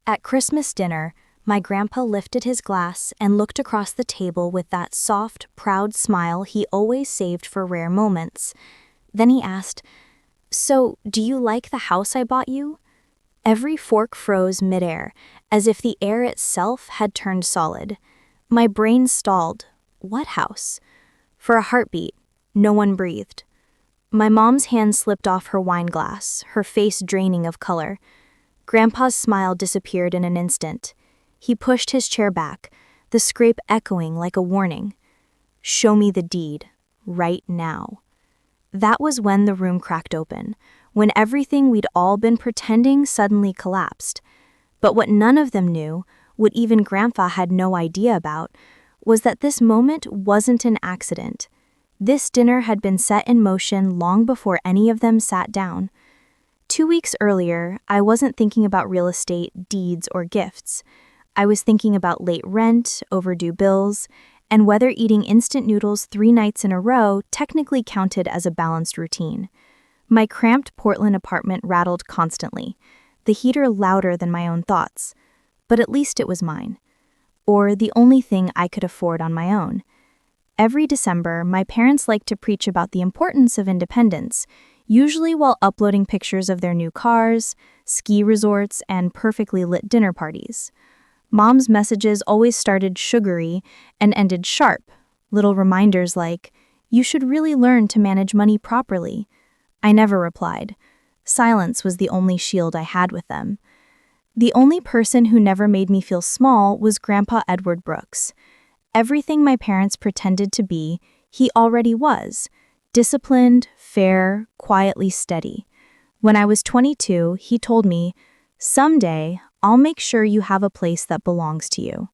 At Christmas dinner, my grandpa lifted his glass and looked across the table with that soft, proud smile he always saved for rare moments. Then he asked, "So, do you like the house I bought you?" Every fork froze midair, as if the air itself had turned solid. My brain stalled. What house? For a heartbeat, no one breathed. My mom's hand slipped off her wine glass, her face draining of color. Grandpa's smile disappeared in an instant. He pushed his chair back, the scrape echoing like a warning. "Show me the deed, right now." That was when the room cracked open, when everything we'd all been pretending suddenly collapsed. But what none of them knew, what even Grandpa had no idea about, was that this moment wasn't an accident. This dinner had been set in motion long before any of them sat down. 2 weeks earlier, I wasn't thinking about real estate, deeds, or gifts. I was thinking about late rent, overdue bills, and whether eating instant noodles 3 nights in a row technically counted as a balanced routine. My cramped Portland apartment rattled constantly, the heater louder than my own thoughts. But at least it was mine. Or the only thing I could afford on my own. Every December, my parents liked to preach about the importance of independence, usually while uploading pictures of their new cars, ski resorts, and perfectly lit dinner parties. Mom's messages always started sugary and ended sharp, little reminders like, "You should really learn to manage money properly." I never replied. Silence was the only shield I had with them. The only person who never made me feel small was Grandpa Edward Brooks. Everything my parents pretended to be, he already was. Disciplined, fair, quietly steady. When I was 22, he told me, "Someday, I'll make sure you have a place that belongs to you."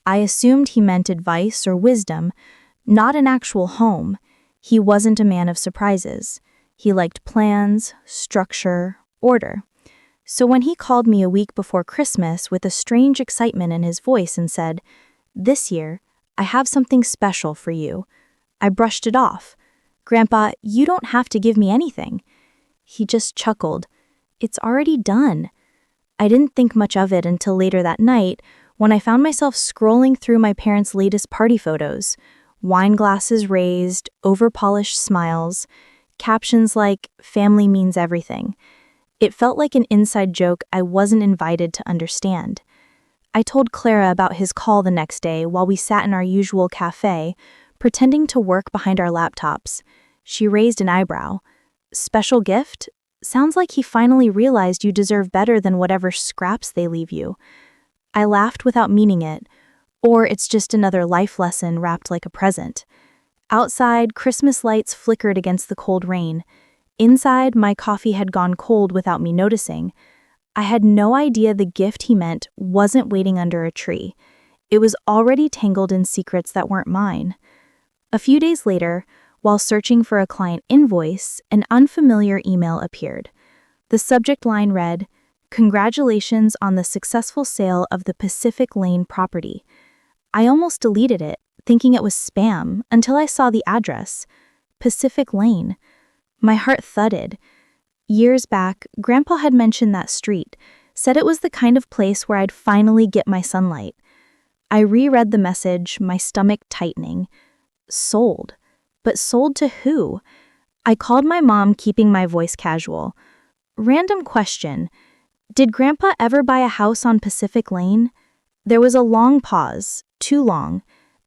I assumed he meant advice or wisdom, not an actual home. He wasn't a man of surprises. He liked plans, structure, order. So when he called me a week before Christmas with a strange excitement in his voice and said, "This year, I have something special for you," I brushed it off. "Grandpa, you don't have to give me anything." He just chuckled. "It's already done." I didn't think much of it until later that night when I found myself scrolling through my parents' latest party photos. Wine glasses raised, over-polished smiles, captions like, "Family means everything." It felt like an inside joke I wasn't invited to understand. I told Clara about his call the next day while we sat in our usual cafe, pretending to work behind our laptops. She raised an eyebrow. "Special gift? Sounds like he finally realized you deserve better than whatever scraps they leave you." I laughed without meaning it, or it's just another life lesson wrapped like a present. Outside, Christmas lights flickered against the cold rain. Inside, my coffee had gone cold without me noticing. I had no idea the gift he meant wasn't waiting under a tree. It was already tangled in secrets that weren't mine. A few days later, while searching for a client invoice, an unfamiliar email appeared. The subject line read, "Congratulations on the successful sale of the Pacific Lane property." I almost deleted it, thinking it was spam, until I saw the address, Pacific Lane. My heart thudded. Years back, Grandpa had mentioned that street, said it was the kind of place where I'd finally get my sunlight. I reread the message, my stomach tightening. Sold. But sold to who? I called my mom, keeping my voice casual. Random question. Did Grandpa ever buy a house on Pacific Lane? There was a long pause, too long.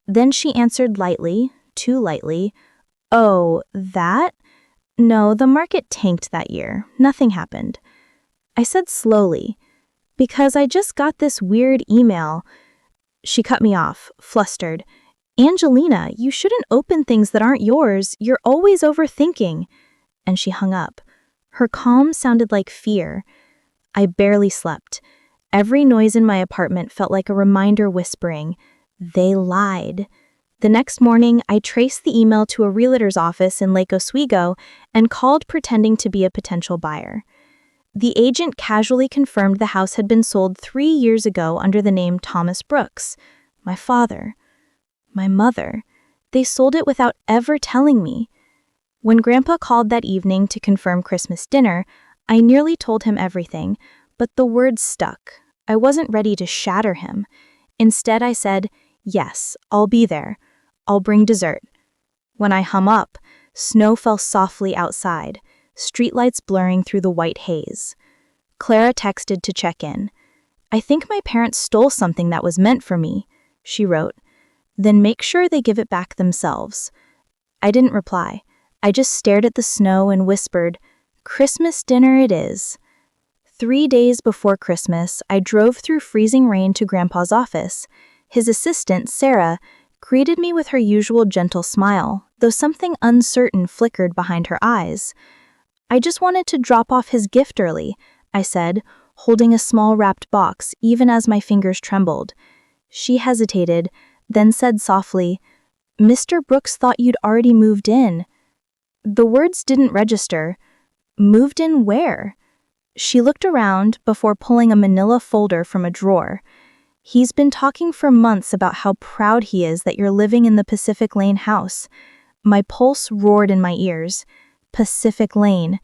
Then she answered lightly, too lightly. "Oh, that? No, the market tanked that year. Nothing happened." I said slowly, "Because I just got this weird email." She cut me off, flustered. "Angelina, you shouldn't open things that aren't yours. You're always overthinking." And she hung up. Her calm sounded like fear. I barely slept. Every noise in my apartment felt like a reminder whispering, "They lied." The next morning, I traced the email to a realtor's office in Lake Oswego and called pretending to be a potential buyer. The agent casually confirmed the house had been sold 3 years ago under the name Thomas Brooks. My father. My mother. They sold it without ever telling me. When Grandpa called that evening to confirm Christmas dinner, I nearly told him everything, but the words stuck. I wasn't ready to shatter him. Instead, I said, "Yes, I'll be there. I'll bring dessert." When I hung up, snow fell softly outside, streetlights blurring through the white haze. Clara texted to check in. "I think my parents stole something that was meant for me," she wrote. "Then make sure they give it back themselves." I didn't reply. I just stared at the snow and whispered, "Christmas dinner it is." 3 days before Christmas, I drove through freezing rain to Grandpa's office. His assistant, Sarah, greeted me with her usual gentle smile, though something uncertain flickered behind her eyes. "I just wanted to drop off his gift early," I said, holding a small wrapped box even as my fingers trembled. She hesitated, then said softly, "Mr. Brooks thought you'd already moved in." The words didn't register. Moved in where? She looked around before pulling a manila folder from a drawer. "He's been talking for months about how proud he is that you're living in the Pacific Lane house." My pulse roared in my ears. Pacific Lane.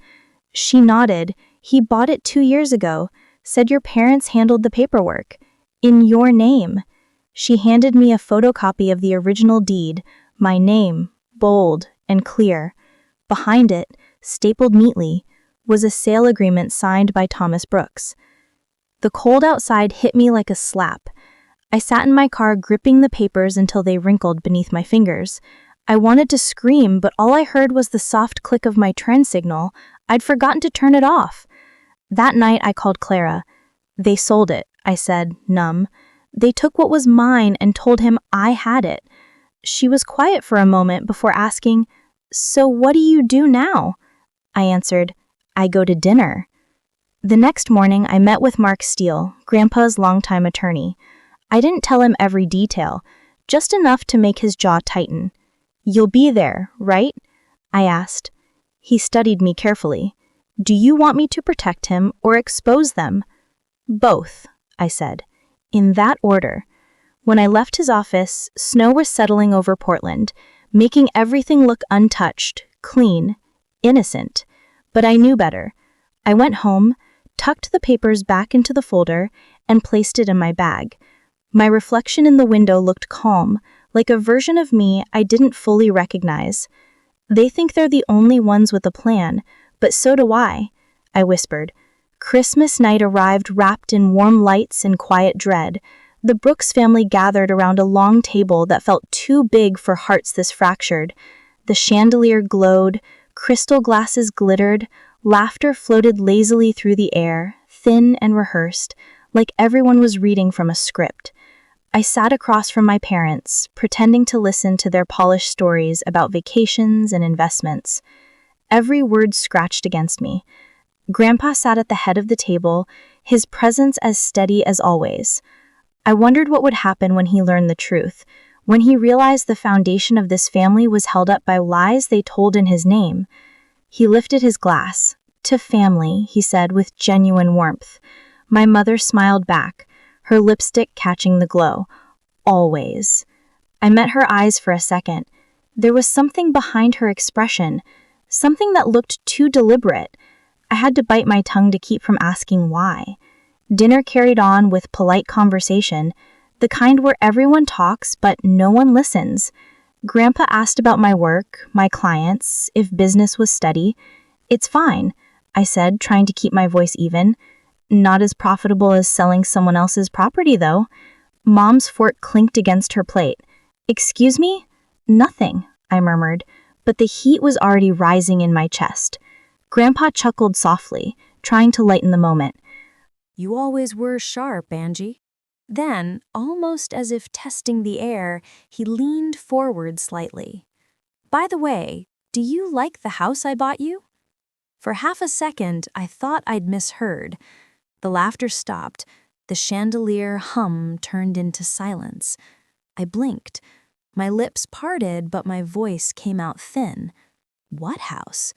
She nodded. "He bought it 2 years ago. Said your parents handled the paperwork. In your name." She handed me a photocopy of the original deed, my name, bold and clear. Behind it, stapled neatly, was a sale agreement signed by Thomas Brooks. The cold outside hit me like a slap. I sat in my car gripping the papers until they wrinkled beneath my fingers. I wanted to scream, but all I heard was the soft click of my turn signal. I'd forgotten to turn it off. That night I called Clara. "They sold it," I said, numb. "They took what was mine and told him I had it." She was quiet for a moment before asking, "So what do you do now?" I answered, "I go to dinner." The next morning, I met with Mark Steele, Grandpa's longtime attorney. I didn't tell him every detail, just enough to make his jaw tighten. "You'll be there, right?" I asked. He studied me carefully. "Do you want me to protect him or expose them?" "Both," I said, in that order. When I left his office, snow was settling over Portland, making everything look untouched, clean, innocent. But I knew better. I went home, tucked the papers back into the folder, and placed it in my bag. My reflection in the window looked calm, like a version of me I didn't fully recognize. "They think they're the only ones with a plan, but so do I whispered. Christmas night arrived wrapped in warm lights and quiet dread. The Brooks family gathered around a long table that felt too big for hearts this fractured. The chandelier glowed, crystal glasses glittered, laughter floated lazily through the air, thin and rehearsed, like everyone was reading from a script. I sat across from my parents, pretending to listen to their polished stories about vacations and investments. Every word scratched against me. Grandpa sat at the head of the table, his presence as steady as always. I wondered what would happen when he learned the truth, when he realized the foundation of this family was held up by lies they told in his name. He lifted his glass. "To family," he said with genuine warmth. My mother smiled back, her lipstick catching the glow. "Always." I met her eyes for a second. There was something behind her expression, something that looked too deliberate. I had to bite my tongue to keep from asking why. Dinner carried on with polite conversation, the kind where everyone talks but no one listens. Grandpa asked about my work, my clients, if business was steady. "It's fine," I said, trying to keep my voice even. "Not as profitable as selling someone else's property, though." Mom's fork clinked against her plate. "Excuse me?" "Nothing," I murmured, but the heat was already rising in my chest. Grandpa chuckled softly, trying to lighten the moment. "You always were sharp, Angie." Then, almost as if testing the air, he leaned forward slightly. "By the way, do you like the house I bought you?" For half a second, I thought I'd misheard. The laughter stopped. The chandelier hum turned into silence. I blinked. My lips parted, but my voice came out thin. "What house?"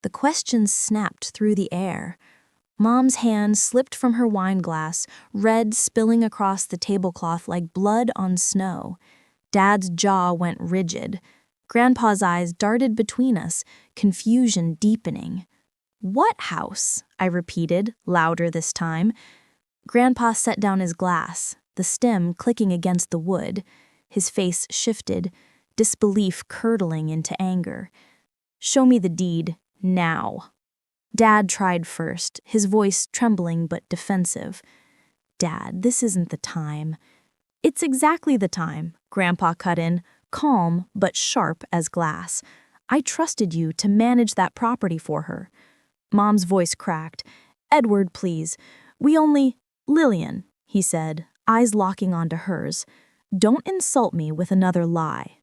The question snapped through the air. Mom's hand slipped from her wine glass, red spilling across the tablecloth like blood on snow. Dad's jaw went rigid. Grandpa's eyes darted between us, confusion deepening. "What house?" I repeated, louder this time. Grandpa set down his glass, the stem clicking against the wood. His face shifted, disbelief curdling into anger. "Show me the deed, now." Dad tried first, his voice trembling but defensive. "Dad, this isn't the time." "It's exactly the time," Grandpa cut in, calm but sharp as glass. "I trusted you to manage that property for her." Mom's voice cracked. "Edward, please. Lillian," he said, eyes locking onto hers. "Don't insult me with another lie."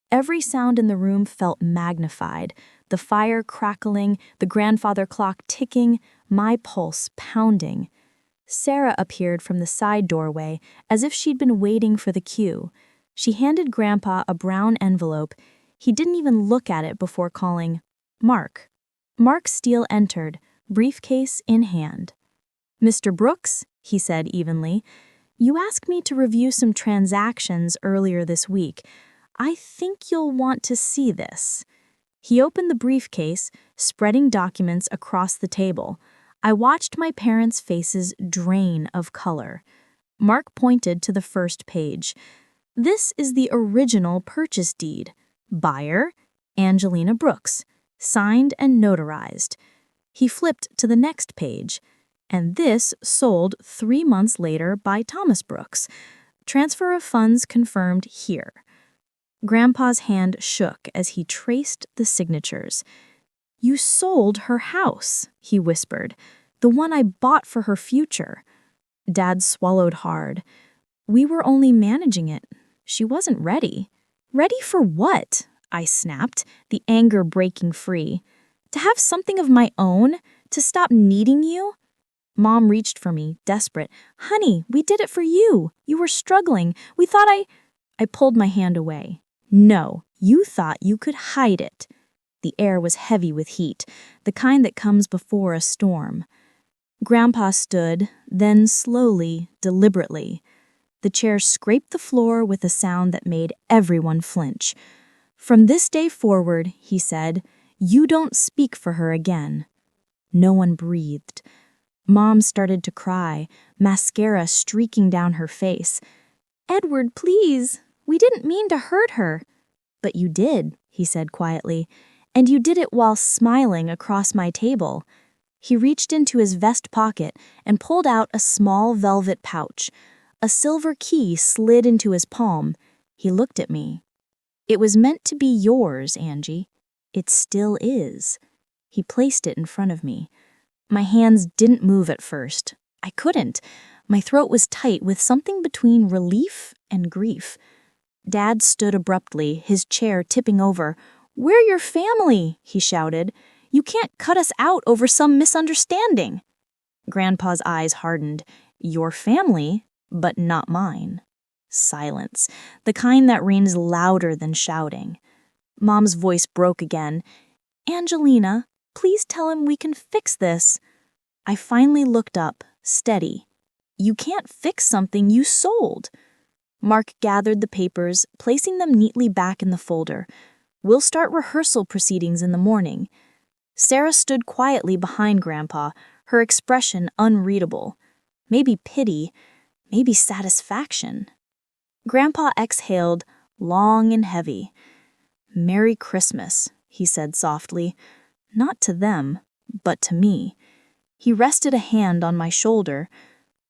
Every sound in the room felt magnified, the fire crackling, the grandfather clock ticking, my pulse pounding. Sarah appeared from the side doorway as if she'd been waiting for the cue. She handed Grandpa a brown envelope. He didn't even look at it before calling, "Mark." Mark Steele entered, briefcase in hand. "Mr. Brooks," he said evenly, "you asked me to review some transactions earlier this week. I think you'll want to see this." He opened the briefcase, spreading documents across the table. I watched my parents' faces drain of color. Mark pointed to the first page. "This is the original purchase deed. Buyer, Angelina Brooks. Signed and notarized." He flipped to the next page. "And this sold 3 months later by Thomas Brooks. Transfer of funds confirmed here." Grandpa's hand shook as he traced the signatures. "You sold her house," he whispered. "The one I bought for her future." Dad swallowed hard. "We were only managing it. She wasn't ready." "Ready for what?" I snapped, the anger breaking free. "To have something of my own? To stop needing you?" Mom reached for me, desperate. "Honey, we did it for you. You were struggling. We thought I pulled my hand away. "No, you thought you could hide it." The air was heavy with heat, the kind that comes before a storm. Grandpa stood, then slowly, deliberately. The chair scraped the floor with a sound that made everyone flinch. "From this day forward," he said, "you don't speak for her again." No one breathed. Mom started to cry, mascara streaking down her face. "Edward, please. We didn't mean to hurt her." "But you did," he said quietly, "and you did it while smiling across my table." He reached into his vest pocket and pulled out a small velvet pouch. A silver key slid into his palm. He looked at me. "It was meant to be yours, Angie. It still is." He placed it in front of me. My hands didn't move at first. I couldn't. My throat was tight with something between relief and grief. Dad stood abruptly, his chair tipping over. "We're your family," he shouted. "You can't cut us out over some misunderstanding." Grandpa's eyes hardened. "Your family, but not mine." Silence, the kind that rings louder than shouting. Mom's voice broke again. "Angelina, please tell him we can fix this." I finally looked up, steady. "You can't fix something you sold." Mark gathered the papers, placing them neatly back in the folder. "We'll start rehearsal proceedings in the morning." Sarah stood quietly behind Grandpa, her expression unreadable. Maybe pity, maybe satisfaction. Grandpa exhaled, long and heavy. "Merry Christmas," he said softly. Not to them, but to me. He rested a hand on my shoulder,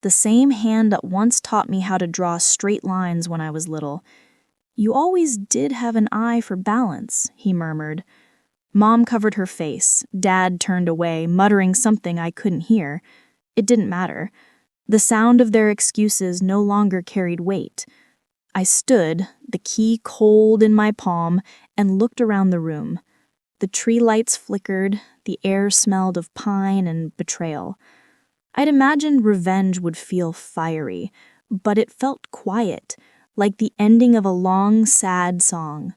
the same hand that once taught me how to draw straight lines when I was little. "You always did have an eye for balance," he murmured. Mom covered her face. Dad turned away, muttering something I couldn't hear. It didn't matter. The sound of their excuses no longer carried weight. I stood, the key cold in my palm, and looked around the room. The tree lights flickered, the air smelled of pine and betrayal. I'd imagined revenge would feel fiery, but it felt quiet, like the ending of a long, sad song.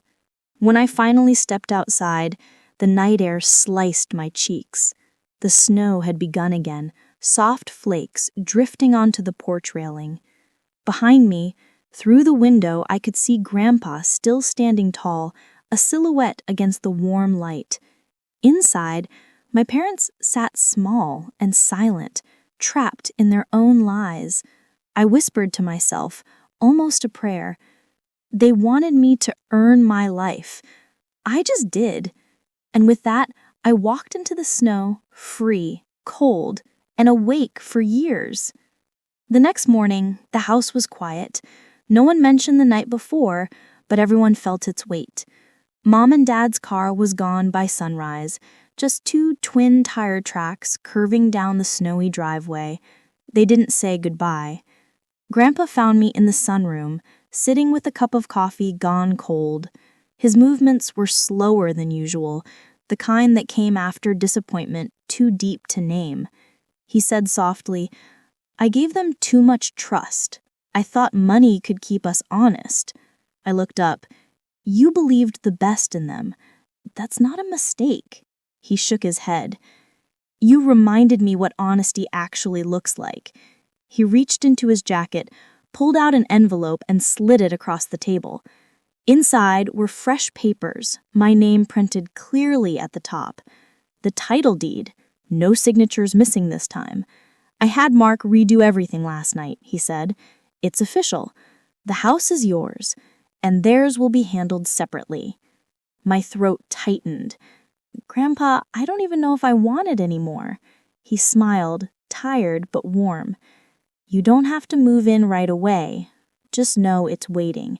When I finally stepped outside, the night air sliced my cheeks. The snow had begun again, soft flakes drifting onto the porch railing. Behind me, through the window, I could see Grandpa still standing tall, a silhouette against the warm light. Inside, my parents sat small and silent, trapped in their own lies. I whispered to myself, almost a prayer. They wanted me to earn my life. I just did. And with that, I walked into the snow, free, cold, and awake for years. The next morning, the house was quiet. No one mentioned the night before, but everyone felt its weight. Mom and Dad's car was gone by sunrise, just two twin tire tracks curving down the snowy driveway. They didn't say goodbye. Grandpa found me in the sunroom, sitting with a cup of coffee gone cold. His movements were slower than usual, the kind that came after disappointment too deep to name. He said softly, "I gave them too much trust. I thought money could keep us honest." I looked up. "You believed the best in them. That's not a mistake." He shook his head. "You reminded me what honesty actually looks like." He reached into his jacket, pulled out an envelope, and slid it across the table. Inside were fresh papers, my name printed clearly at the top. The title deed, no signatures missing this time. "I had Mark redo everything last night," he said. "It's official. The house is yours, and theirs will be handled separately." My throat tightened. "Grandpa, I don't even know if I want it anymore." He smiled, tired but warm. "You don't have to move in right away. Just know it's waiting.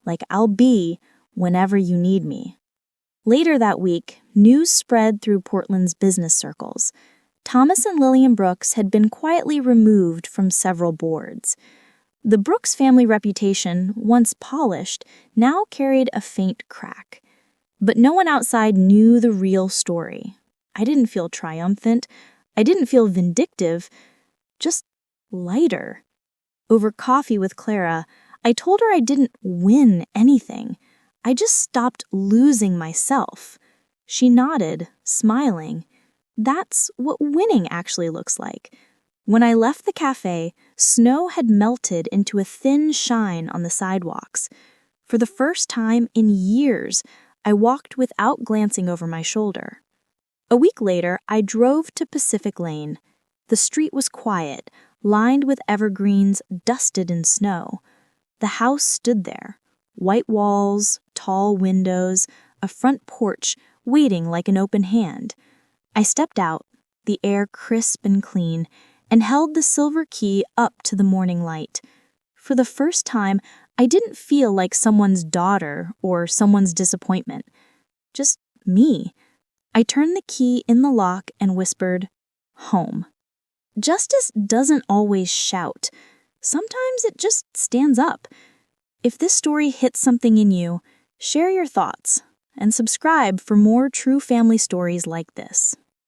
Like I'll be whenever you need me." Later that week, news spread through Portland's business circles. Thomas and Lillian Brooks had been quietly removed from several boards. The Brooks family reputation, once polished, now carried a faint crack. But no one outside knew the real story. I didn't feel triumphant. I didn't feel vindictive. Just lighter. Over coffee with Clara, I told her I didn't win anything. I just stopped losing myself. She nodded, smiling. That's what winning actually looks like. When I left the cafe, snow had melted into a thin shine on the sidewalks. For the first time in years, I walked without glancing over my shoulder. A week later, I drove to Pacific Lane. The street was quiet, lined with evergreens dusted in snow. The house stood there, white walls, tall windows, a front porch waiting like an open hand. I stepped out, the air crisp and clean, and held the silver key up to the morning light. For the first time, I didn't feel like someone's daughter or someone's disappointment. Just me. I turned the key in the lock and whispered, "Home." Justice doesn't always shout. Sometimes it just stands up. If this story hits something in you, share your thoughts and subscribe for more true family stories like this.